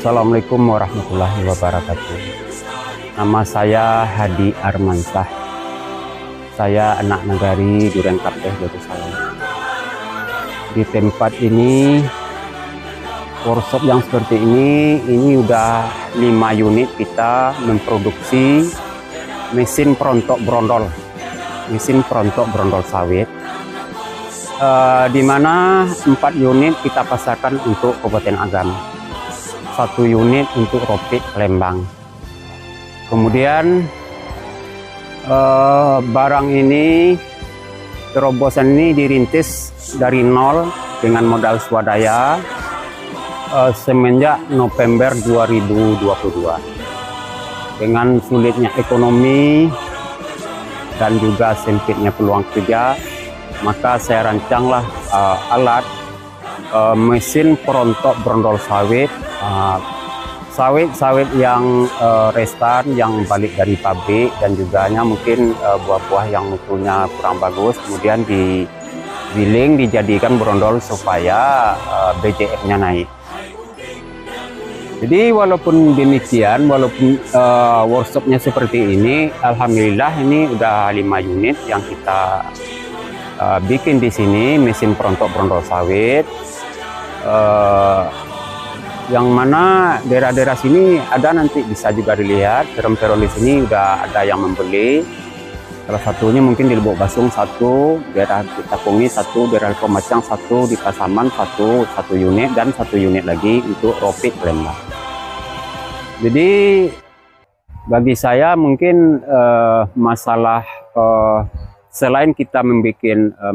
Assalamualaikum warahmatullahi wabarakatuh. Nama saya Hadi Armansyah. Saya anak nagari Duren Kapteh Darussalam. Di tempat ini, workshop yang seperti ini udah 5 unit kita memproduksi mesin perontok brondol. Mesin perontok brondol sawit. Di mana 4 unit kita pasarkan untuk Kabupaten Agam, 1 unit untuk Ropik Lembang. Kemudian barang ini, terobosan ini dirintis dari nol dengan modal swadaya semenjak November 2022. Dengan sulitnya ekonomi dan juga sempitnya peluang kerja, maka saya rancanglah alat mesin perontok brondol sawit, sawit yang restan, yang balik dari pabrik, dan juga mungkin buah-buah yang mutunya kurang bagus, kemudian digiling dijadikan brondol supaya BJF-nya naik. Jadi walaupun demikian, walaupun workshopnya seperti ini, alhamdulillah ini udah 5 unit yang kita bikin di sini, mesin perontok brondol sawit, yang mana daerah-daerah sini ada, nanti bisa juga dilihat peron-peron di sini udah ada yang membeli. Salah satunya mungkin di Lubuk Basung 1, daerah Tapungi 1, daerah Komacang 1, di Pasaman 1 unit, dan 1 unit lagi untuk Ropik Lembang. Jadi bagi saya mungkin masalah selain kita membuat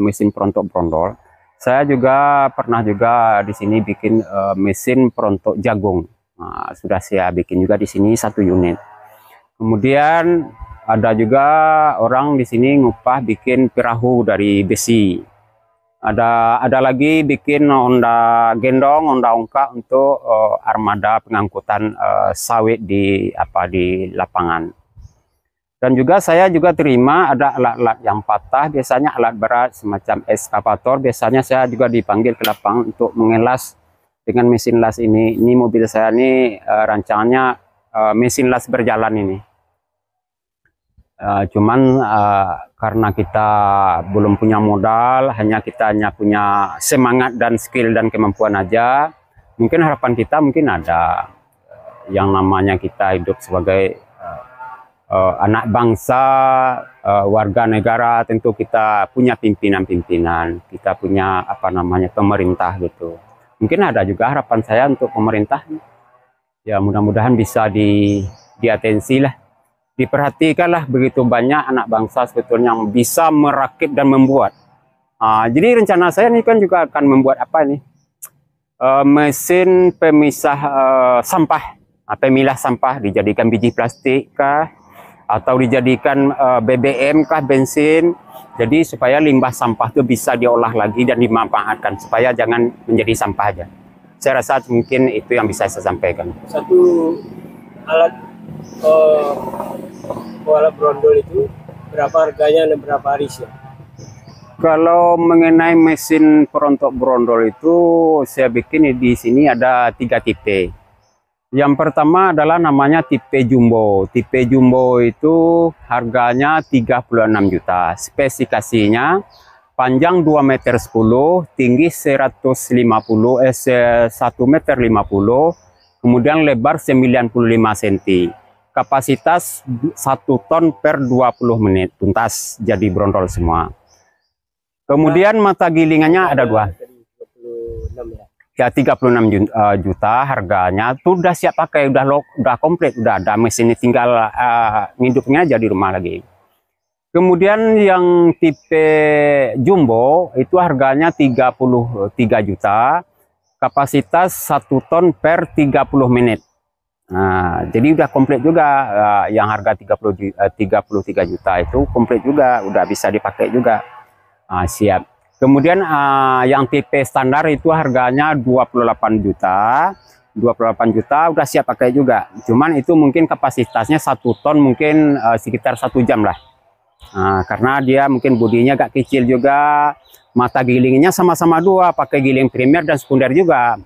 mesin perontok brondol, saya juga pernah di sini bikin mesin perontok jagung. Nah, sudah saya bikin juga di sini 1 unit. Kemudian ada juga orang di sini ngupah bikin perahu dari besi. Ada lagi bikin Honda gendong, Honda ongkak untuk armada pengangkutan sawit di lapangan. Dan juga saya juga terima ada alat-alat yang patah, biasanya alat berat semacam eskavator, biasanya saya juga dipanggil ke lapangan untuk mengelas dengan mesin las ini. Ini mobil saya ini rancangannya mesin las berjalan ini. Cuman karena kita belum punya modal, kita hanya punya semangat dan skill dan kemampuan aja. Mungkin harapan kita mungkin ada yang namanya kita hidup sebagai anak bangsa, warga negara, tentu kita punya pimpinan-pimpinan, kita punya pemerintah gitu. Mungkin ada juga harapan saya untuk pemerintah, ya mudah-mudahan bisa diatensi lah, diperhatikanlah, begitu banyak anak bangsa sebetulnya yang bisa merakit dan membuat. Jadi rencana saya ini kan juga akan membuat mesin pemisah sampah, pemilah sampah, dijadikan biji plastik kah, atau dijadikan BBM kah, bensin. Jadi supaya limbah sampah itu bisa diolah lagi dan dimanfaatkan, supaya jangan menjadi sampah aja. Saya rasa mungkin itu yang bisa saya sampaikan. Satu alat brondol itu berapa harganya dan berapa harisnya? Kalau mengenai mesin perontok brondol itu, saya bikin di sini ada 3 tipe. Yang pertama adalah namanya tipe jumbo. Tipe jumbo itu harganya 36 juta. Spesifikasinya panjang 2,10 meter, tinggi 1 meter 50, kemudian lebar 95 cm. Kapasitas 1 ton per 20 menit. Tuntas jadi brondol semua. Kemudian mata gilingannya ada 2. Ya 36 juta harganya, tuh udah siap pakai, udah komplit, udah ada mesinnya, tinggal ngidupnya aja di rumah lagi. Kemudian yang tipe jumbo itu harganya 33 juta, kapasitas 1 ton per 30 menit. Nah, jadi udah komplit juga. Yang harga 33 juta itu komplit juga, udah bisa dipakai juga. Siap. Kemudian yang tipe standar itu harganya 28 juta. 28 juta udah siap pakai juga. Cuman itu mungkin kapasitasnya 1 ton, mungkin sekitar 1 jam lah. Karena dia mungkin bodinya agak kecil juga. Mata gilingnya sama-sama 2, pakai giling primer dan sekunder juga.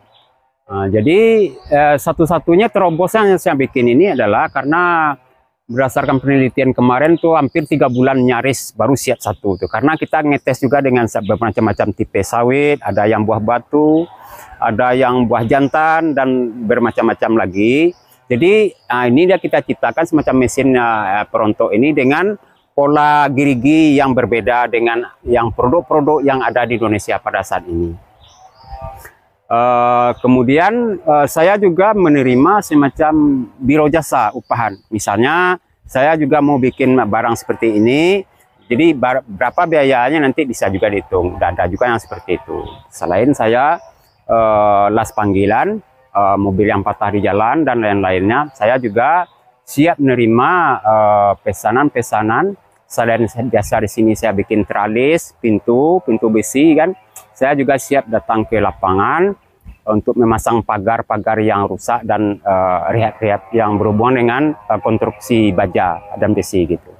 Jadi satu-satunya terobosan yang saya bikin ini adalah karena berdasarkan penelitian kemarin tuh hampir 3 bulan nyaris baru siap satu tuh. Karena kita ngetes juga dengan bermacam-macam tipe sawit, ada yang buah batu, ada yang buah jantan dan bermacam-macam lagi. Jadi ini dia kita ciptakan semacam mesin perontok ini dengan pola gerigi yang berbeda dengan yang produk-produk yang ada di Indonesia pada saat ini. Kemudian saya juga menerima semacam biro jasa upahan. Misalnya saya juga mau bikin barang seperti ini, jadi berapa biayanya nanti bisa juga dihitung. Dan ada juga yang seperti itu. Selain saya las panggilan, mobil yang patah di jalan dan lain-lainnya, saya juga siap menerima pesanan-pesanan. Selain jasa di sini saya bikin tralis, pintu besi kan. Saya juga siap datang ke lapangan untuk memasang pagar-pagar yang rusak dan rehab-rehab yang berhubungan dengan konstruksi baja dan besi gitu.